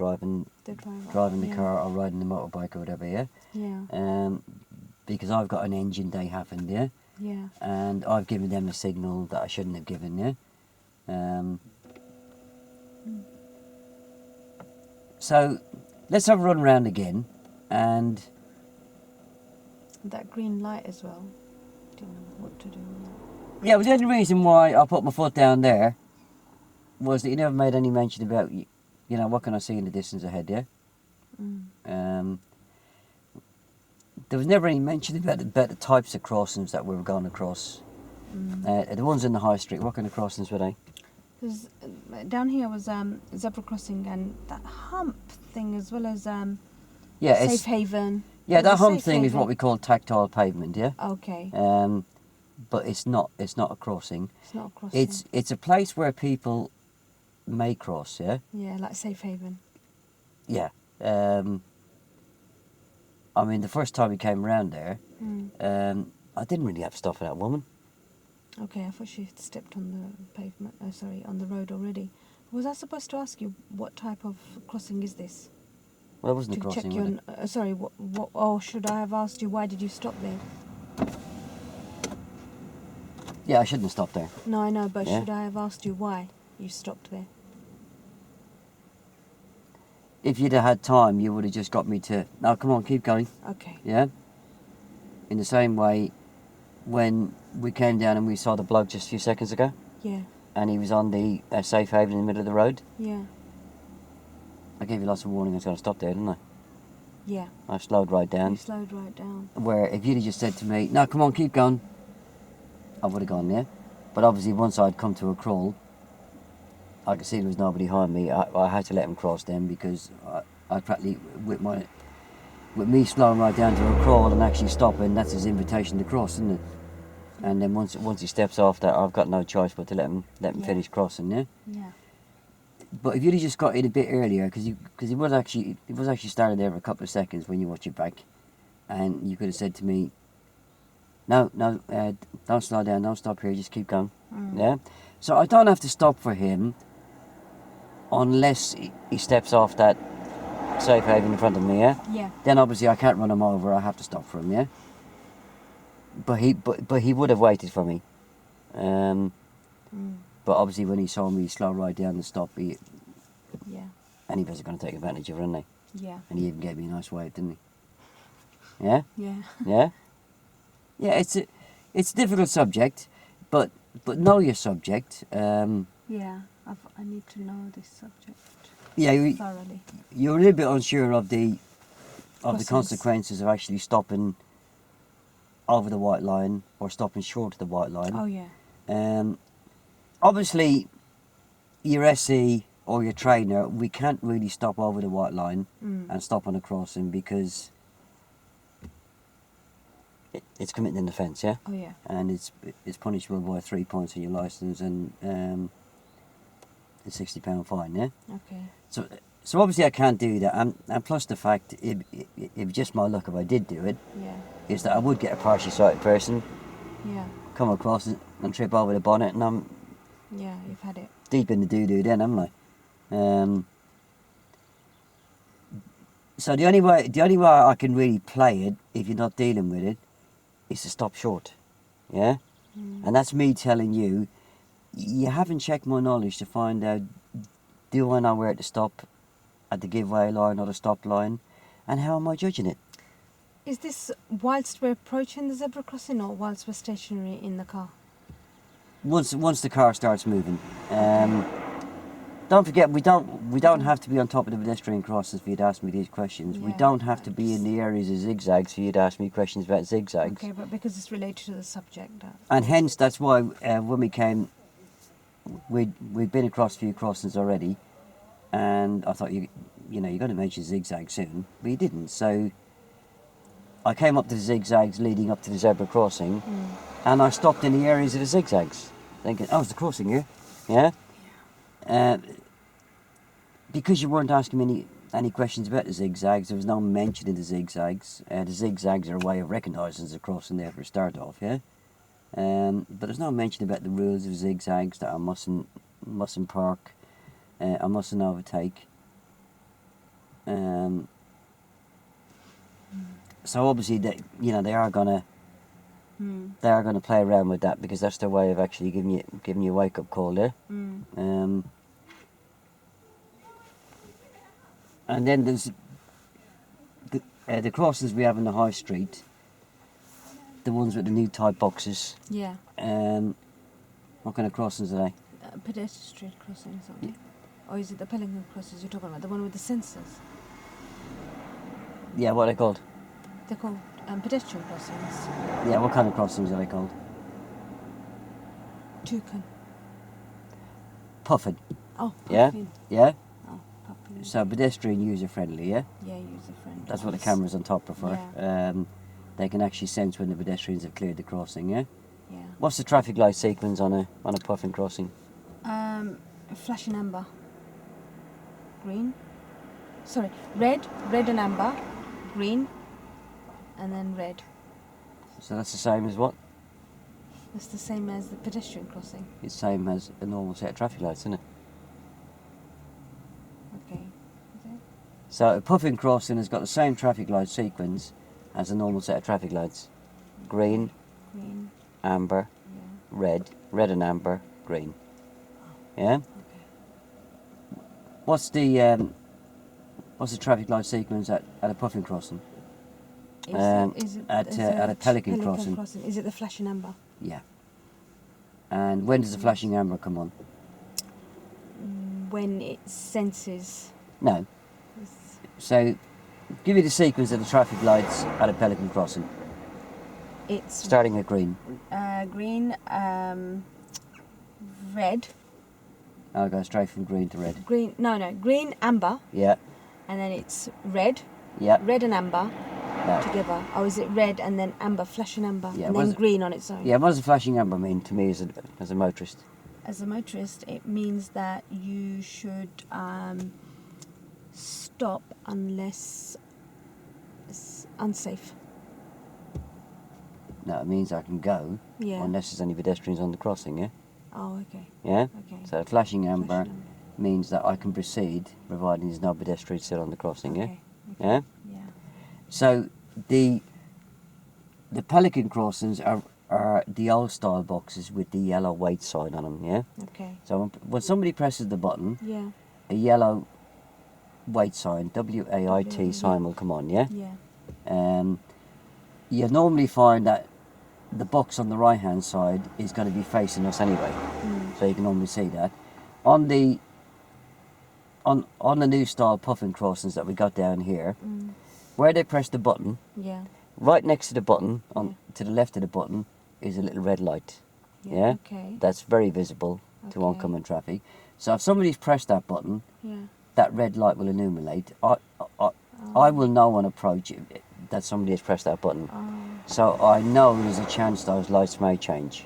driving The driver. driving the Yeah. car or riding the motorbike or whatever, yeah? Yeah. Because I've got an engine they haven't, yeah? Yeah. And I've given them a signal that I shouldn't have given, yeah? So, let's have a run around again, and... That green light as well. Didn't know what to do with that. Yeah, but the only reason why I put my foot down there was that you never made any mention about, you know, what can I see in the distance ahead, yeah? There was never any mention about the types of crossings that we were going across. The ones in the high street, what kind of crossings were they? Because down here was zebra crossing and that hump thing as well as Yeah, safe haven. Yeah, There that was a hump safe thing is haven. what we call tactile pavement, yeah? Okay. But it's not a crossing. It's not a crossing. It's a place where people may cross, yeah? Yeah, like safe haven. Yeah. I mean, the first time we came around there, I didn't really have to stop for that woman. Okay, I thought she had stepped on the pavement. Oh, sorry, on the road already. Was I supposed to ask you what type of crossing is this? Well, it wasn't a To crossing, check your. was it? Sorry, what? Oh, should I have asked you why did you stop there? Yeah, I shouldn't have stopped there. No, I know, but Yeah. should I have asked you why you stopped there? If you'd have had time, you would have just got me to... No, come on, keep going. Okay. Yeah? In the same way, when we came down and we saw the bloke just a few seconds ago, Yeah. and he was on the safe haven in the middle of the road, Yeah. I gave you lots of warning I was going to stop there, didn't I? Yeah. I slowed right You down. slowed right down. Where if you'd have just said to me, no, come on, keep going, I would have gone there. But obviously, once I'd come to a crawl, I could see there was nobody behind me. I had to let him cross then because I practically, with me slowing right down to a crawl and actually stopping, that's his invitation to cross, isn't it? And then once he steps off that, I've got no choice but to let him Yeah. finish crossing, yeah. Yeah. But if you'd have just got in a bit earlier, because he was actually standing there for a couple of seconds when you watch it back, and you could have said to me, no, don't slow down, don't stop here, just keep going, yeah. So I don't have to stop for him unless he steps off that safe haven in front of me, yeah. Yeah. Then obviously I can't run him over. I have to stop for him, yeah. But he would have waited for me. But obviously when he saw me slow right down and stop, Yeah. anybody's going to take advantage of it, aren't they? Yeah. And he even gave me a nice wave, didn't he? Yeah. Yeah. Yeah. Yeah. It's a difficult subject, but know your subject. Yeah. I need to know this subject Yeah. thoroughly. You're a little bit unsure of the Crossings. consequences of actually stopping over the white line or stopping short of the white line. Oh yeah. Obviously, your SE or your trainer, we can't really stop over the white line and stop on a crossing because it's committing an offence, yeah? Oh yeah. And it's punishable by 3 points on your licence and a £60 fine, yeah? Okay. So obviously I can't do that, and plus the fact, if just my luck if I did do it, Yeah. is that I would get a partially sighted person, Yeah. come across and trip over the bonnet, and I'm Yeah. You've had it. deep in the doo-doo then, haven't I? So the only way I can really play it, if you're not dealing with it, is to stop short, yeah? And that's me telling you, you haven't checked my knowledge to find out, do I know where to stop at the giveaway line or the stop line, and how am I judging it? Is this whilst we're approaching the zebra crossing or whilst we're stationary in the car? Once the car starts moving. Don't forget, we don't have to be on top of the pedestrian crosses for you to ask me these questions. We Yeah, don't have to be thanks. in the areas of zigzags for you to ask me questions about zigzags. Okay, but because it's related to the subject. And hence, that's why when we came, we'd been across a few crossings already, and I thought you're going to mention zigzags soon, but you didn't. So I came up to the zigzags leading up to the zebra crossing, and I stopped in the areas of the zigzags, thinking, oh, it's the crossing here, yeah. Because you weren't asking me any questions about the zigzags, there was no mention of the zigzags. The zigzags are a way of recognising the crossing there for a start off, yeah. But there's no mention about the rules of zigzags, that I mustn't park, I mustn't overtake. So obviously they are gonna Mm. play around with that, because that's their way of actually giving you a wake up call there. Mm. And then there's the crossings we have in the high street, the ones with the new type boxes. Yeah. What kind of crossings are they? Pedestrian crossings, aren't they? Or is it the pelican crossings you're talking about? The one with the sensors? Yeah, what are they called? They're called pedestrian crossings. Yeah, what kind of crossings are they called? Toucan. Puffin. Oh, Yeah? puffin. Yeah? Oh, puffin. So pedestrian user friendly, yeah? Yeah, user friendly. That's what the cameras on top prefer. Yeah. They can actually sense when the pedestrians have cleared the crossing, yeah? Yeah. What's the traffic light sequence on a puffin crossing? Flashing amber. Green. Sorry, red and amber. Green. And then red. So that's the same as what? That's the same as the pedestrian crossing. It's the same as a normal set of traffic lights, isn't it? Okay. Is it? So a puffin crossing has got the same traffic light sequence as a normal set of traffic lights. Green, Green. amber, Yeah. red and amber, green. Yeah? Okay. What's the traffic light sequence at a puffin crossing? Is it At a pelican crossing. Is it the flashing amber? Yeah. And when does the flashing amber come on? When it senses. No. It's- So, give you the sequence of the traffic lights at a pelican crossing, It's starting at green. green, red, I'll go straight from green to red. green. No, green, amber, Yeah, and then it's red, yeah. red and amber No. together. Or is it red and then amber, flashing amber, Yeah, and was then it- green on its own? Yeah, what does the flashing amber mean to me as a motorist? As a motorist, it means that you should stop unless it's unsafe. No, it means I can go Yeah. unless there's any pedestrians on the crossing, yeah? Oh, okay. Yeah? Okay. So flashing amber Flashing amber. means that I can proceed providing there's no pedestrians still on the crossing, yeah? Okay. Yeah? Yeah. So the pelican crossings are the old style boxes with the yellow wait sign on them, yeah? Okay. So when somebody presses the button, Yeah. a yellow wait sign, WAIT W-A-I-T. sign will come on, yeah? Yeah. You normally find that the box on the right hand side is going to be facing us anyway, so you can normally see that. On the new style puffin crossings that we got down here, where they press the button, Yeah. right next to the button, to the left of the button, is a little red light. Yeah? Okay. That's very visible to Okay. oncoming traffic. So if somebody's pressed that button, Yeah. that red light will illuminate. I will know on approach that somebody has pressed that button. Oh. So I know there's a chance those lights may change.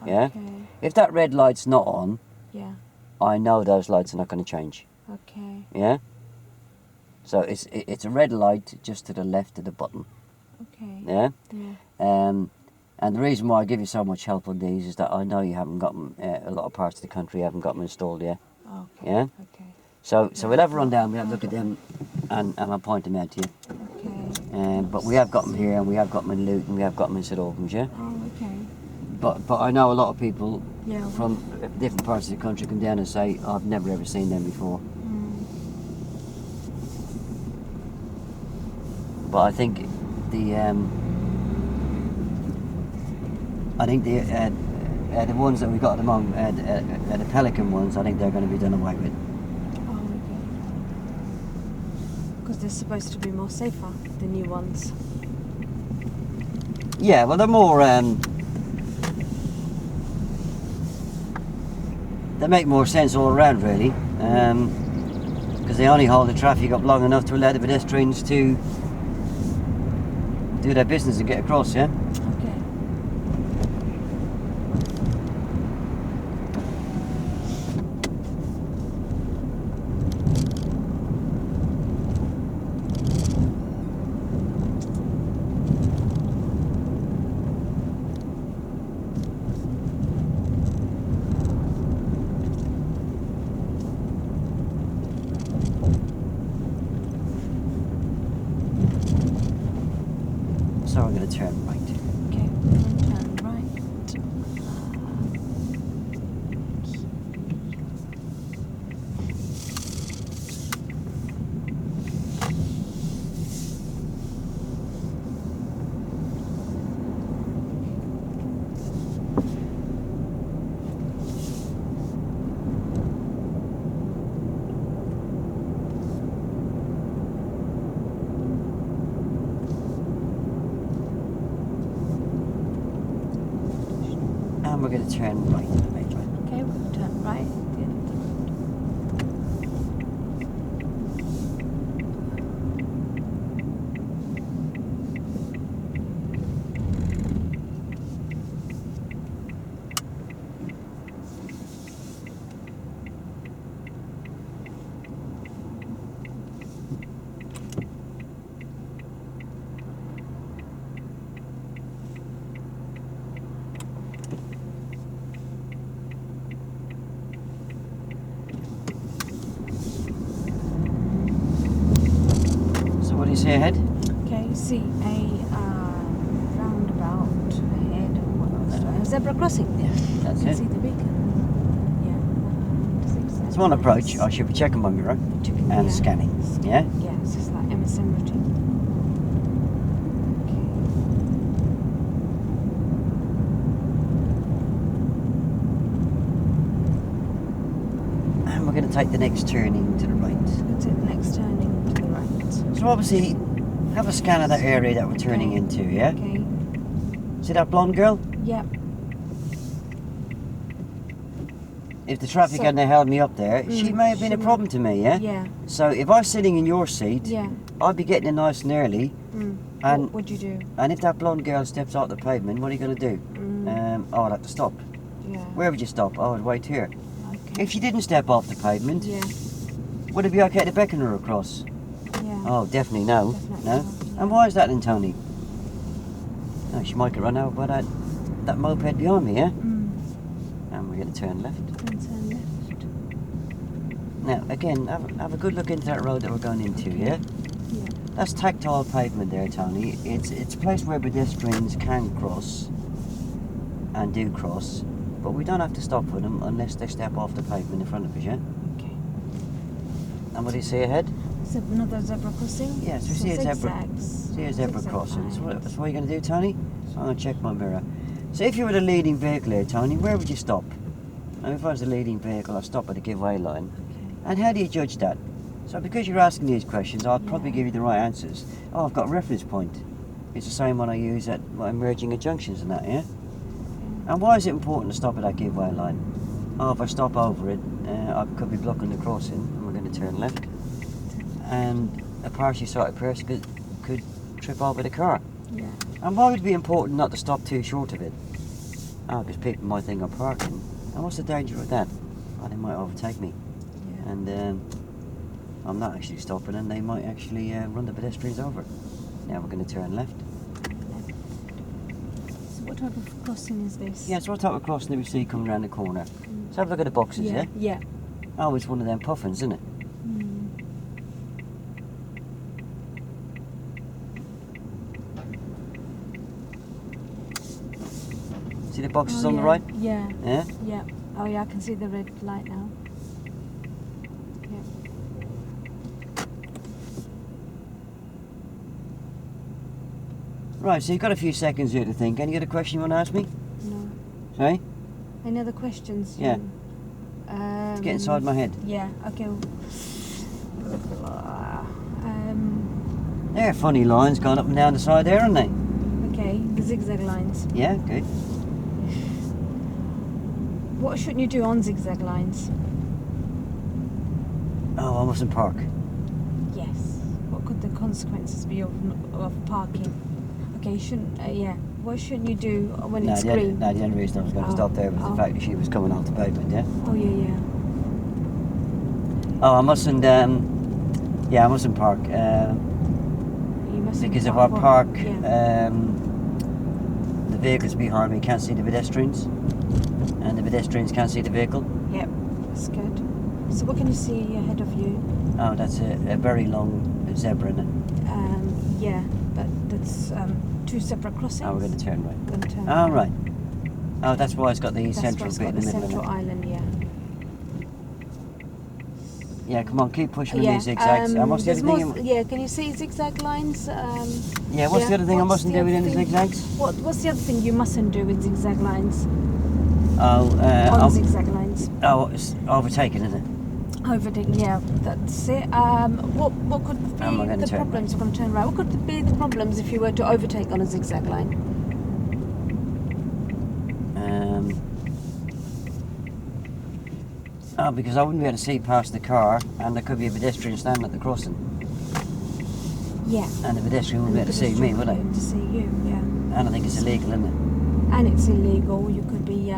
Yeah? Okay. If that red light's not on, Yeah. I know those lights are not going to change. Okay. Yeah? So it's a red light just to the left of the button. Okay. Yeah? Yeah. And the reason why I give you so much help on these is that I know you haven't got them, a lot of parts of the country haven't got them installed yet. Okay. Yeah? Okay. So we'll have a run down, we'll have a look at them, and I'll point them out to you. Okay. But we have got them here, and we have got them in Luton, we have got them in St Albans, yeah? Oh, okay. But I know a lot of people Yeah. from different parts of the country come down and say, I've never ever seen them before. But I think the ones that we got at the moment, the pelican ones, I think they're going to be done away with. Oh, okay. Because they're supposed to be more safer, the new ones. Yeah, well, they're more. They make more sense all around, really, because they only hold the traffic up long enough to allow the pedestrians to do their business and get across. Yeah. Okay. So we're going to turn right. Okay, we're going to turn right. And we're going to turn right in the main line. Okay, we're going to turn right at the end of the road. So what do you see ahead? Okay, you see a roundabout ahead. What else? A zebra crossing. Yeah, that's You can it. see the beacon. Yeah. Zigzag It's one approach. lines. I should be checking my mirror Checking- and yeah. scanning. Yeah? Yeah, it's just like MSN routine. And we're going to take the next turning to the right. Let's take the next turning to the right. So obviously, have a scan of that area that we're turning Okay. into, yeah? Okay. See that blonde girl? Yep. If the traffic So- hadn't held me up there, she Mm, may have been she a might- problem to me, yeah? Yeah. So if I was sitting in your seat, Yeah. I'd be getting in nice and early, Mm. And- What would you do? and if that blonde girl steps out the pavement, what are you going to do? I'd have to stop. Yeah. Where would you stop? I would wait here. Okay. If she didn't step off the pavement, Yeah. would it be okay to beckon her across? Yeah. Oh, definitely no. Definitely No? no, yeah. And why is that then, Tony? Oh, she might get run over by that moped behind me, yeah? Mm. And we're going to turn left. And turn left. Now, again, have a good look into that road that we're going into, yeah? Yeah. That's tactile pavement there, Tony. It's a place where pedestrians can cross and do cross, but we don't have to stop for them unless they step off the pavement in front of us, yeah? Okay. And what do you see ahead? Another zebra crossing? Yes, we So see a zebra. zigzags. See a zebra Zigzag crossing. So lines. that's what you're going to do, Tony? I'm going to check my mirror. So if you were the leading vehicle here, Tony, where would you stop? Now, if I was the leading vehicle, I'd stop at the giveaway line. Okay. And how do you judge that? So because you're asking these questions, I'll probably Yeah. give you the right answers. Oh, I've got a reference point. It's the same one I use at my merging at junctions and that, yeah? And why is it important to stop at that giveaway line? Oh, if I stop over it, I could be blocking the crossing, and we're going to turn left. And a partially sighted person could trip over the car. Yeah. And why would it be important not to stop too short of it? Oh, because people might think I'm parking. And what's the danger of that? Oh, they might overtake me. Yeah. And I'm not actually stopping, and they might actually run the pedestrians over. Now we're going to turn left. So what type of crossing is this? Yeah, so what type of crossing do we see coming around the corner? Let's have a look at the boxes, yeah? Yeah. Oh, it's one of them puffins, isn't it? Mm. See the boxes Oh, on the yeah. right? Yeah. Yeah? Yeah. Oh yeah, I can see the red light now. Yeah. Right, so you've got a few seconds here to think. Any other question you want to ask me? No. Sorry? Any other questions? Yeah. Um, Get inside my head. Yeah. Okay. They're funny lines going up and down the side there, aren't they? Okay. The zigzag lines. Yeah, good. What shouldn't you do on zigzag lines? Oh, I mustn't park. Yes. What could the consequences be of parking? Okay, you shouldn't. Yeah. What shouldn't you do when it's green? The only reason I was going to Oh, stop there was oh. the fact that she was coming off the pavement, yeah? Oh yeah, Oh, I mustn't, I mustn't park. yeah. You mustn't Because if I park, Yeah. the vehicles behind me can't see the pedestrians, and the pedestrians can't see the vehicle. Yep. That's good. So what can you see ahead of you? Oh, that's a very long zebra, isn't it? Yeah, but that's two separate crossings. Oh, we're going to turn right. We're gonna turn Oh, right. right. Oh, that's why it's got the That's central why it's bit got in the the middle central of it. island, yeah. Yeah, come on, keep pushing with Yeah. these zigzags. And what's the There's other more, thing? yeah, can you see zigzag lines? Yeah, what's the other thing I What's mustn't the do with other any thing? zigzags? What's the other thing you mustn't do with zigzag lines? Oh, On zigzag lines. oh, it's overtaken, isn't it? Overtaking, yeah, that's it. What could be Am I gonna the turn problems? We're going to turn right. What could be the problems if you were to overtake on a zigzag line? Oh, because I wouldn't be able to see past the car, and there could be a pedestrian standing at the crossing, Yeah. and the pedestrian wouldn't be able to see me, would they? To see you, yeah. And I think it's illegal, isn't it? And it's illegal. You could be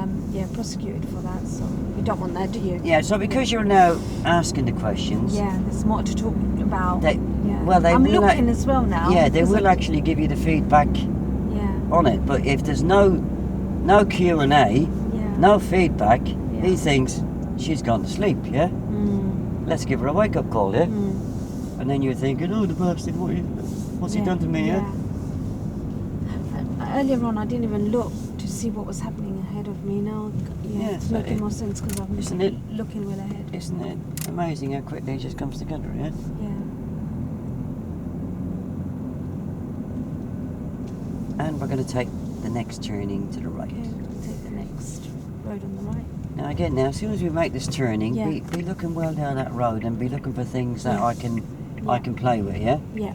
prosecuted for that. So you don't want that, do you? Yeah. So because you're now asking the questions, Yeah. There's more to talk about. They, yeah. well, they I'm will looking as well now. Yeah, they because will actually give you the feedback Yeah. on it. But if there's no Q&A, Yeah. no feedback, Yeah. he thinks she's gone to sleep. Yeah. Let's give her a wake-up call. Yeah. And then you're thinking, oh, the bastard, what's he done to me? Yeah. Earlier on, I didn't even look to see what was happening ahead of me. Now, Yeah, it's so making more sense because I'm isn't it- looking well ahead. Isn't it amazing how quickly it just comes together? Yeah. Yeah. And we're going to take the next turning to the right. Okay, we'll take the next road on the right. Now again, now as soon as we make this turning, Yeah. be looking well down that road and be looking for things that Yeah. I can play with. Yeah. Yeah.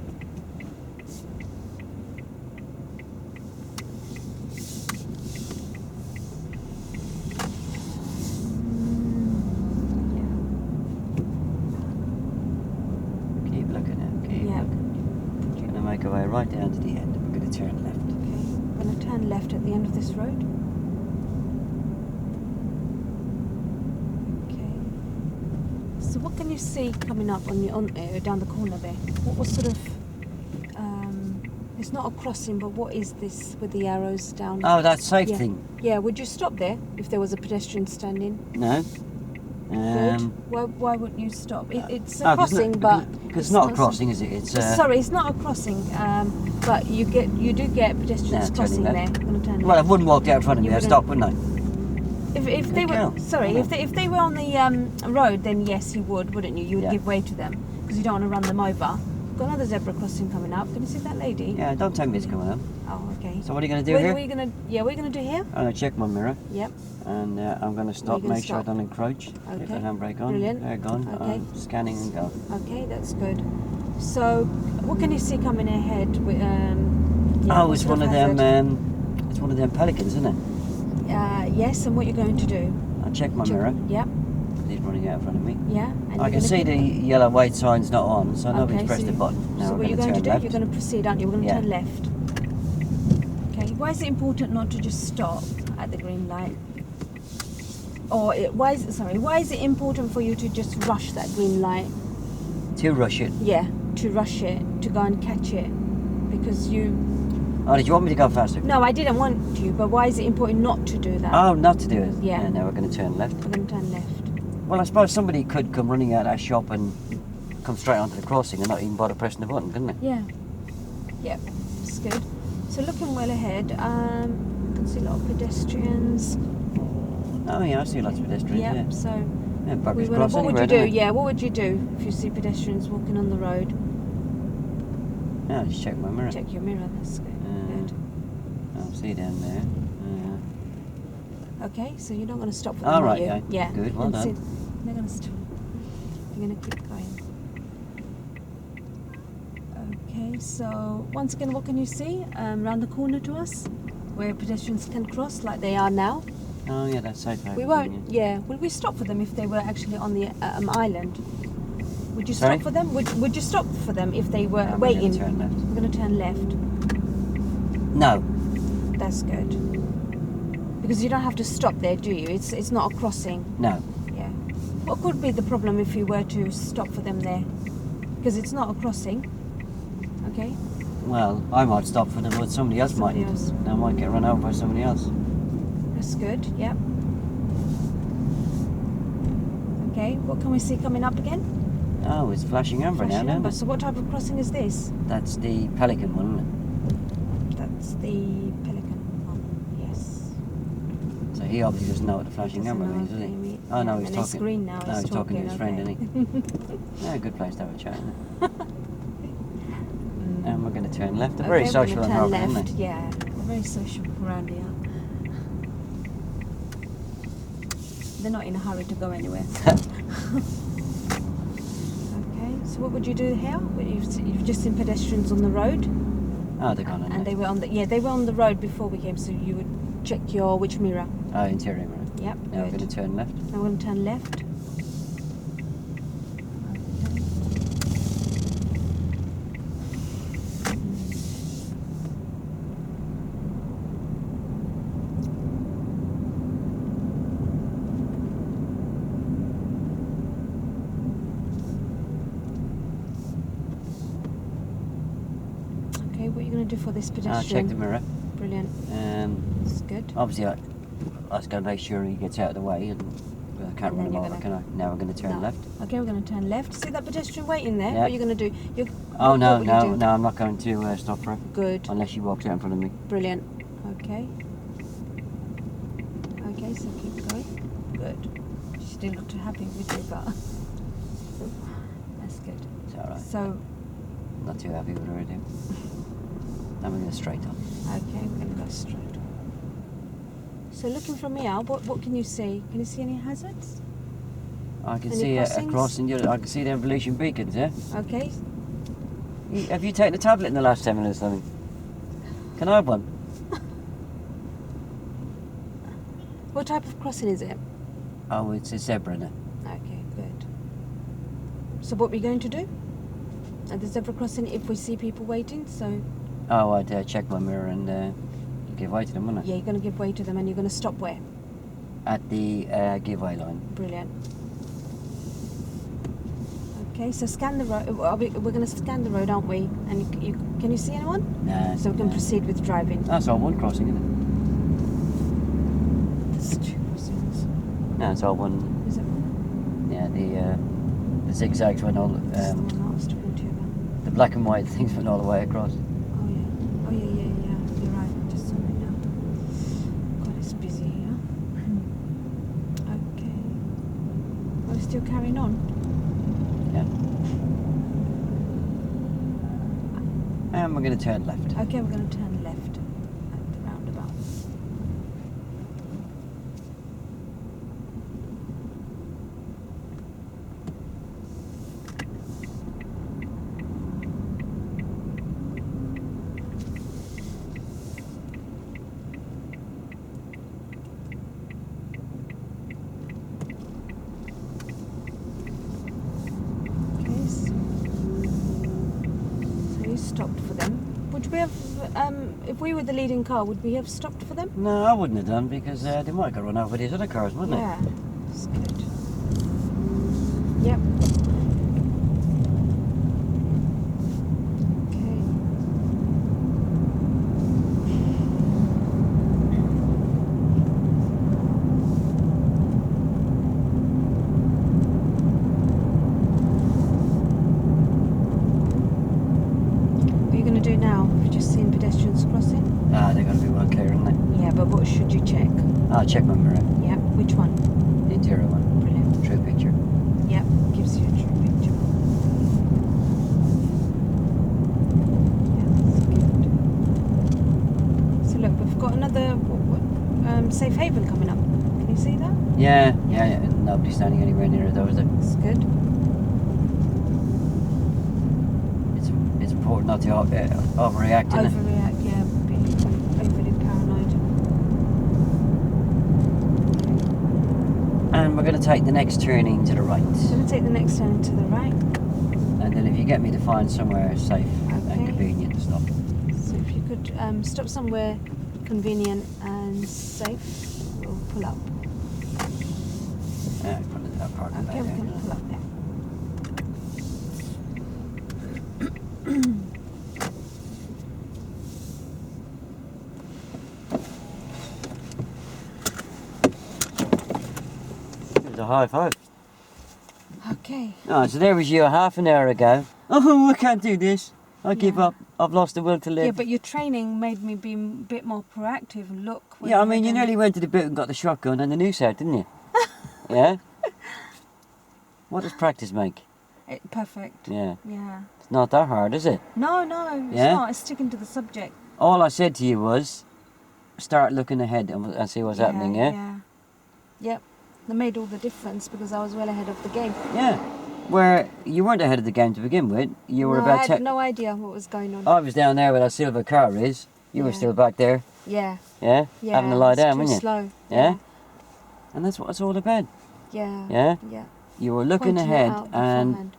Keep looking at. Keep Yeah. looking. We're going to make our way right down to the end. We're going to turn left. Okay. I'm going to turn left at the end of this road. Okay. So what can you see coming up down the corner there? What sort of? It's not a crossing, but what is this with the arrows down? Oh, that safe Yeah. thing. Yeah. Would you stop there if there was a pedestrian standing? No. Good. Why wouldn't you stop? It's a 'cause crossing, look, but because it's not a crossing, is it? It's sorry, it's not a crossing. But you do get pedestrians turning crossing there. left. I'm going to turn Well, I left. wouldn't walk out in front of me. You I'd stop, wouldn't I? If they Good were girl. sorry, Yeah. if they were on the road, then yes, you would, wouldn't you? You would Yeah. give way to them because you don't want to run them over. Got another zebra crossing coming up. Can you see that lady? Yeah. Don't tell me it's coming up. Oh, okay. So what are you going to do What here? are we gonna? Yeah, we're gonna do here. I'm going to check my mirror. Yep. And I'm going to stop, gonna make sure I stop. don't encroach. Get the Okay. handbrake on. Brilliant. They're gone. Okay. I'm scanning and go. Okay, that's good. So, what can you see coming ahead? Oh, what it's sort one of them. hazard? It's one of them pelicans, isn't it? Yes, and what you're going to do? I'll check my mirror. Yep. He's running out in front of me. Yeah. And I you're can gonna see keep- the yellow wait sign's not on, so nobody's Okay, pressed so the you- button. Now So we're what you're going going to to do? turn left. You're going to proceed, aren't you? We're going to Yeah. turn left. Okay. Why is it important not to just stop at the green light? Or why is it important for you to just rush that green light? To rush it. Yeah, to rush it, to go and catch it, because you. Oh, did you want me to go faster? No, I didn't want to, but why is it important not to do that? Oh, not to do it. Yeah. Now we're going to turn left. We're going to turn left. Well, I suppose somebody could come running out of that shop and come straight onto the crossing and not even bother pressing the button, couldn't they? Yeah. Yep. It's good. So looking well ahead, you can see a lot of pedestrians. Oh, yeah, I see lots of pedestrians. Yep. Yeah. So Yeah, buggers what cross would anywhere, you do? don't they? Yeah. What would you do if you see pedestrians walking on the road? Yeah, just check my mirror. Check your mirror. That's good. Good. I'll see down there. Okay. So you're not going to stop for them, All are right, you? yeah. Good, well And done. see- They're going to stop. You're going to keep going. Okay. So once again, what can you see around the corner to us, where pedestrians can cross like they are now? Oh, yeah, that's safe. We won't. Yeah. Will we stop for them if they were actually on the island? Would you Sorry? stop for them? Would you stop for them if they were No, we're waiting? gonna turn left. We're going to turn left. No. That's good. Because you don't have to stop there, do you? It's not a crossing. No. Yeah. What could be the problem if you were to stop for them there? Because it's not a crossing. Okay. Well, I might stop for them, but somebody else Somebody mightn't. else. I might get run over by somebody else. That's good. Yep. Okay. What can we see coming up again? Oh, it's flashing amber Flashing now, amber. isn't So what type of crossing is this? it? That's the pelican one, isn't That That's the Pelican one. Yes. So he obviously doesn't know what the flashing Doesn't camera know, means, does he? Amy. Oh no, Yeah, he's and talking. it's green now. No, he's talking to his friend, okay. isn't he? Yeah, good place to have a chat, isn't it? And we're going to turn left. They're very Okay, social we're and gonna turn Harvard, left. aren't they? Yeah, they're very social around here. They're not in a hurry to go anywhere. Okay, so what would you do here? Well, you've just seen pedestrians on the road. Oh, they're gone, And they were on the they were on the road before we came. So you would check your which mirror? Oh, interior mirror. Yep. Now we're good. going to turn left. Now we're going to turn left. Okay, what are you going to do for this pedestrian? Check the mirror. Brilliant. That's good. Obviously, I was going to make sure he gets out of the way, and I can't run him over, can I? Now we're going to turn left. Okay, we're going to turn left. See that pedestrian waiting there? Yeah. What are you going to do? Oh, no, what will you do? no, I'm not going to stop for her. Good. Unless she walks out in front of me. Brilliant. Okay. Okay, so keep going. Good. She still not too happy with you, but that's good. It's alright. So, Not too happy with her, I do. Now we're going straight on. okay, we're going to go straight. So looking from here, what can you see? Can you see any hazards? I can Any see a crossings? crossing. I can see the evolution beacons, yeah? Okay. Have you taken a tablet in the last 10 minutes, Lemmy? Can I have one? What type of crossing is it? Oh, it's a zebra now. Okay, good. So what we're going to do at the zebra crossing if we see people waiting? So Oh, I'd check my mirror and give way to them, wouldn't I? yeah, you're going to give way to them and you're going to stop where? At the giveaway line. Brilliant. Okay, so scan the road. We're going to scan the road, aren't we? And can you see anyone? Nah. So we can proceed with driving. That's all one crossing, isn't There's two crossings. it? No, it's all one. Is it? Yeah, the zigzags went all. That's the one that I was talking to you about. The black and white things went all the way across. Oh yeah. Oh yeah. You're right. Just saw it now. God, it's busy here. Okay. Are we still carrying on? Yeah. And we're going to turn left. Okay, we're going to turn left at the roundabout. Okay, so you stopped for them. Would we have, if we were the leading car, would we have stopped for them? No, I wouldn't have done because they might have run over these other cars, wouldn't Yeah, that's good. Yep. Okay. What are you going to do now? We've just seen pedestrians crossing. they? Ah, they're going to be well clear, aren't they? Yeah, but what should you check? I'll check my mirror. Yeah, which one? The interior one. Brilliant. True picture. Yep, gives you a true picture. Yeah, that's good. So look, we've got another safe haven coming up. Can you see that? Yeah. Nobody's standing anywhere near it, though, is there? That's good. It's important not to overreact, isn't it? Overreact, yeah, be overly paranoid. And we're going to take the next turning to the right. I'm going to take the next turn to the right. And then if you get me to find somewhere safe Okay. and convenient to stop. So if you could stop somewhere convenient and safe, we'll pull up. Yeah, in front of that parking Okay, lot we there. can pull up there. There's a high five. Okay. Oh, so there was you a half an hour ago. Oh, I can't do this. I give Yeah. up. I've lost the will to live. Yeah, but your training made me be a bit more proactive and look. Yeah, I when mean, you we're nearly done. went to the boot and got the shotgun and the noose out, didn't you? Yeah? What does practice make? Perfect. Yeah. Yeah. It's not that hard, is it? No, it's Yeah? not. It's sticking to the subject. All I said to you was, start looking ahead and see what's happening, yeah? Yeah. Yep. That made all the difference because I was well ahead of the game. Yeah. Where you weren't ahead of the game to begin with. You were No, about I had no idea what was going on. I was down there where that silver car is. You were Yeah. still back there, Yeah. yeah? Yeah. Having a lie it's down, too weren't you? slow. Yeah? And that's what it's all about. Yeah. Yeah? Yeah. You were looking Pointing it ahead, out and beforehand.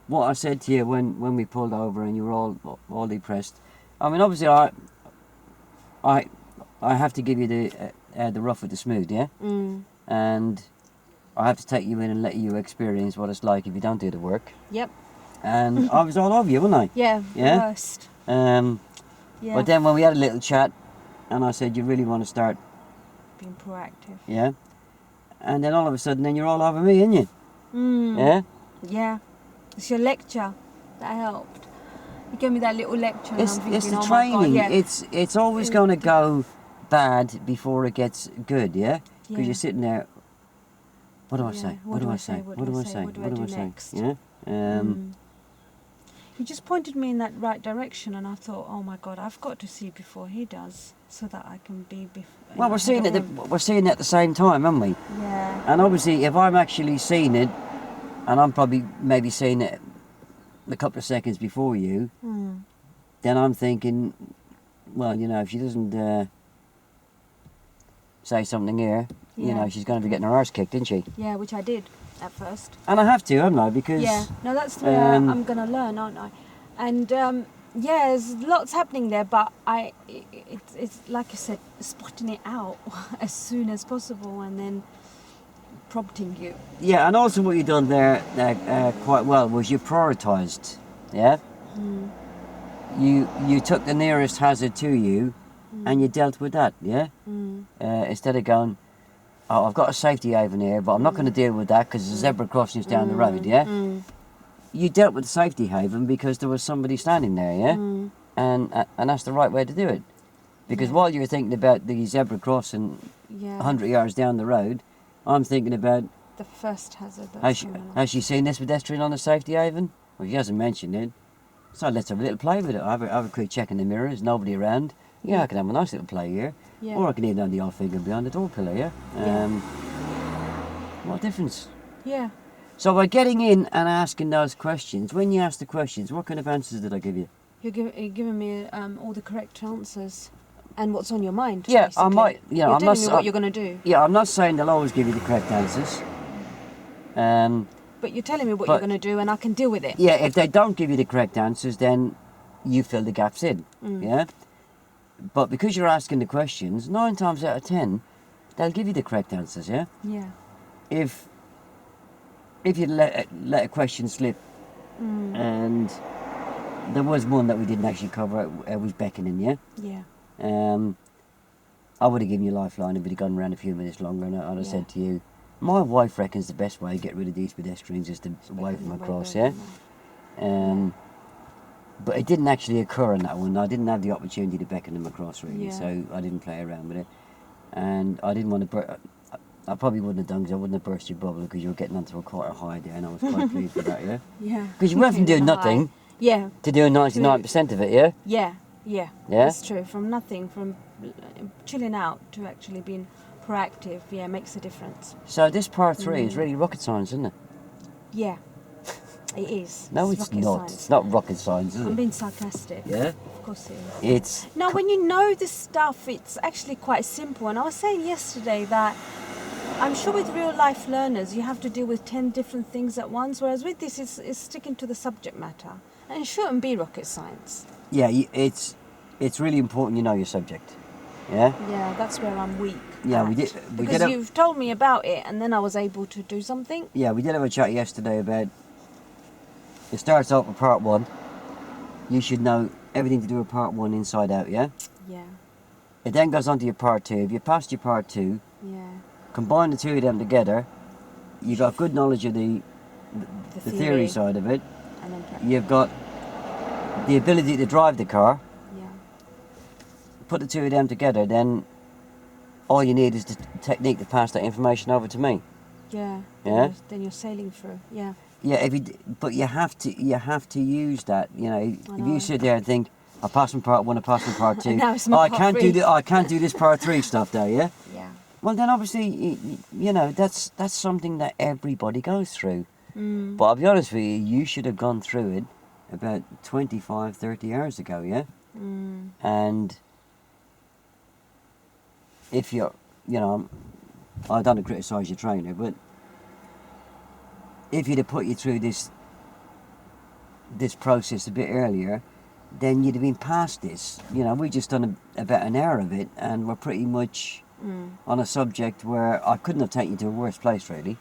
what I said to you when we pulled over and you were all depressed. I mean, obviously, I have to give you the rough with the smooth, yeah. And I have to take you in and let you experience what it's like if you don't do the work. Yep. And I was all over you, wasn't I? Yeah. Yeah? The worst. Yeah. But then when we had a little chat, and I said, you really want to start, being proactive. yeah. And then all of a sudden, then you're all over me, ain't you? Yeah. Yeah. It's your lecture that helped. You gave me that little lecture. It's and I'm it's thinking, the oh my God, training. yeah. It's always going to go bad before it gets good, yeah. Because Yeah. you're sitting there. What do I Yeah. say? What do I say? What What do do I I say? say? What do I What do do I say? next? Yeah. He just pointed me in that right direction, and I thought, oh my God, I've got to see before he does, so that I can be. Well, we're seeing it. We're seeing it at the same time, aren't we? Yeah. And obviously, if I'm actually seeing it, and I'm probably maybe seeing it a couple of seconds before you, then I'm thinking, well, you know, if she doesn't say something here, you Yeah. know, she's going to be getting her arse kicked, isn't she? Yeah, which I did at first. And I have to, haven't I? Because Yeah. No, that's the way I'm going to learn, aren't I? And yeah, there's lots happening there, but it's like you said, spotting it out as soon as possible, and then prompting you. Yeah, and also what you done there quite well was you prioritised, yeah? You took the nearest hazard to you and you dealt with that, yeah? Instead of going, oh, I've got a safety haven here, but I'm not going to deal with that because the zebra crossing's down the road, yeah? You dealt with the safety haven because there was somebody standing there, yeah? And that's the right way to do it. Because while you're thinking about the zebra crossing 100 yards down the road, I'm thinking about, the first hazard. That's has she seen this pedestrian on the safety haven? Well, she hasn't mentioned it. So let's have a little play with it. Have a quick check in the mirror. There's nobody around. Yeah, I can have a nice little play here. Yeah. Or I can even have the old finger behind the door pillar, yeah? What difference? Yeah. So by getting in and asking those questions, when you ask the questions, what kind of answers did I give you? You're giving me all the correct answers and what's on your mind. Yeah, basically. I might. Yeah, You're I'm telling not. me what you're going to do. Yeah, I'm not saying they'll always give you the correct answers. But you're telling me what But- you're going to do, and I can deal with it. Yeah, if they don't give you the correct answers, then you fill the gaps in. Yeah. But because you're asking the questions, 9 times out of 10, they'll give you the correct answers. Yeah. Yeah. If you let a question slip, and there was one that we didn't actually cover, it was beckoning. Yeah. Yeah. I would have given you a lifeline if it had gone around a few minutes longer, and I'd have Yeah. said to you, my wife reckons the best way to get rid of these pedestrians is to wave them across, yeah? But it didn't actually occur in that one. I didn't have the opportunity to beckon them across, really, Yeah. so I didn't play around with it. And I didn't want to... I probably wouldn't have done, because I wouldn't have burst your bubble, because you were getting onto quite a high there, and I was quite pleased with that, yeah? Yeah. Because you went from doing nothing Yeah. to doing 99% of it, yeah? Yeah. Yeah. Yeah? That's true. From nothing, from chilling out to actually being proactive, yeah, makes a difference. So this part 3 is really rocket science, isn't it? Yeah. It is. No, it's rocket not. science. It's not rocket science, is I'm it? being sarcastic. Yeah? Of course it is. It's... Now, when you know this stuff, it's actually quite simple. And I was saying yesterday that I'm sure with real life learners, you have to deal with 10 different things at once, whereas with this, it's sticking to the subject matter. And it shouldn't be rocket science. Yeah, it's really important you know your subject. Yeah? Yeah, that's where I'm weak. Yeah, at. we did Because have- you've told me about it, and then I was able to do something. Yeah, we did have a chat yesterday about... It starts off with part 1. You should know everything to do with part 1 inside out, yeah? Yeah, It then goes on to your part 2. If you passed your part 2, yeah. combine the two of them together, you got good knowledge of the theory side of it. And then practice. You've got the ability to drive the car, Yeah. put the two of them together, then all you need is the technique to pass that information over to me. Yeah. Yeah? Then you're sailing through. Yeah. Yeah, but you have to use that. You know, if you know. sit there and think, I passed from part 1, I passed from part 2. And now it's my I part can't 3. I can't do this part 3 stuff though. Yeah. Yeah. Well, then obviously, you know, that's something that everybody goes through. But I'll be honest with you, you should have gone through it about 25, 30 hours ago, yeah? And if you're, you know, I don't criticise your trainer, but if he'd have put you through this process a bit earlier, then you'd have been past this. You know, we just done about an hour of it, and we're pretty much on a subject where I couldn't have taken you to a worse place, really.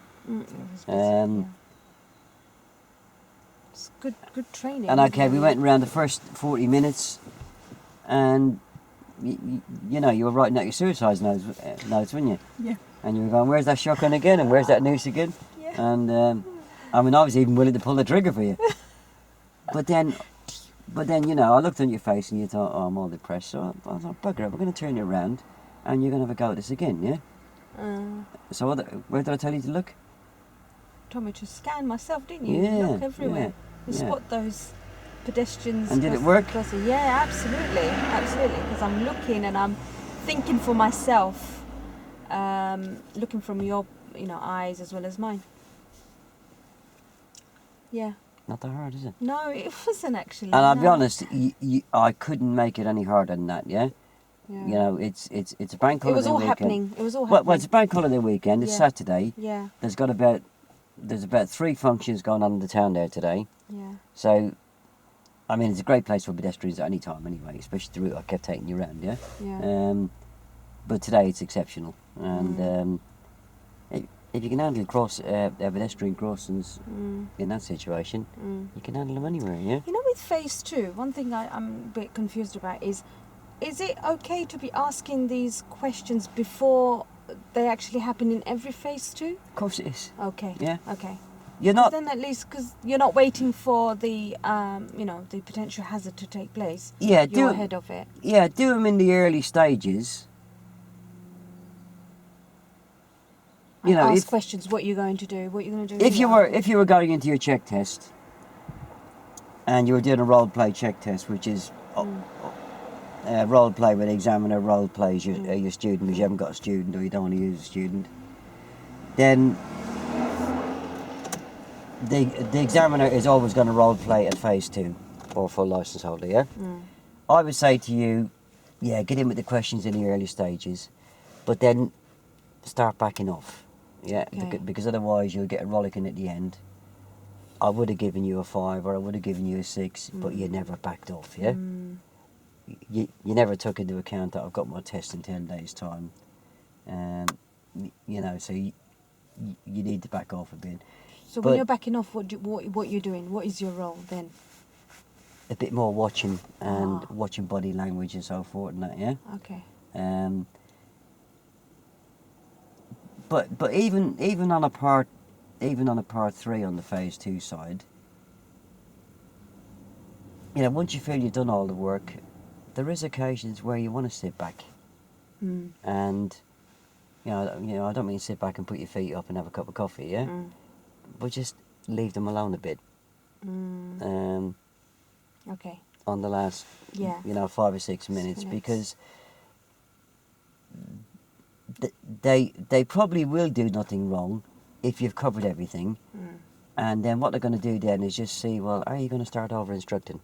It's good training. And okay, isn't we it? went around the first 40 minutes, and you know, you were writing out your suicide notes, weren't you? Yeah. And you were going, where's that shotgun again, and where's that noose again? Yeah. And I mean, I was even willing to pull the trigger for you. But then, you know, I looked on your face and you thought, oh, I'm all depressed. So I thought, bugger it, we're going to turn you around and you're going to have a go at this again, yeah? So where did I tell you to look? Told me to scan myself, didn't you? Yeah, Look everywhere. You yeah. spot those pedestrians. And did it work? Yeah, absolutely. Because I'm looking and I'm thinking for myself, looking from your, eyes as well as mine. Yeah. Not that hard, is it? No, it wasn't actually. And I'll be no. honest, I couldn't make it any harder than that, yeah? Yeah. You know, it's a bank holiday weekend. It was all happening. It was all happening. Well, it's a bank holiday weekend. It's Yeah. Saturday. Yeah. There's about 3 functions going on in the town there today. Yeah. So, I mean, it's a great place for pedestrians at any time anyway, especially the route I kept taking you around, yeah? Yeah. But today it's exceptional. And if you can handle pedestrian crossings in that situation, you can handle them anywhere, yeah? You know, with Phase 2, one thing I'm a bit confused about is it okay to be asking these questions before they actually happen in every Phase 2? Of course it is. Okay. Yeah. Okay. You're not... Then at least, because you're not waiting for the, the potential hazard to take place. Yeah, you're ahead of it. Yeah, do them in the early stages. You know, ask questions. What you're going to do? What you're going to do? If you were going into your check test, and you were doing a role play check test, which is role play where the examiner role plays your student because you haven't got a student or you don't want to use a student, then the examiner is always going to role play at Phase 2 or full licence holder. Yeah, I would say to you, yeah, get in with the questions in the early stages, but then start backing off. Yeah, Okay. because otherwise you'll get a rollicking at the end. I would have given you a 5 or I would have given you a 6, but you never backed off, yeah? You never took into account that I've got my test in 10 days' time. So you need to back off a bit. So when you're backing off, what you're doing? What is your role then? A bit more watching and watching body language and so forth and that, yeah? Okay. But even on a part 3 on the Phase 2 side, you know, once you feel you've done all the work, there is occasions where you want to sit back, and you know, I don't mean sit back and put your feet up and have a cup of coffee, yeah, but just leave them alone a bit. Okay. On the last, 5 or 6 minutes, because they probably will do nothing wrong if you've covered everything, and then what they're going to do then is just see, well, are you going to start over instructing?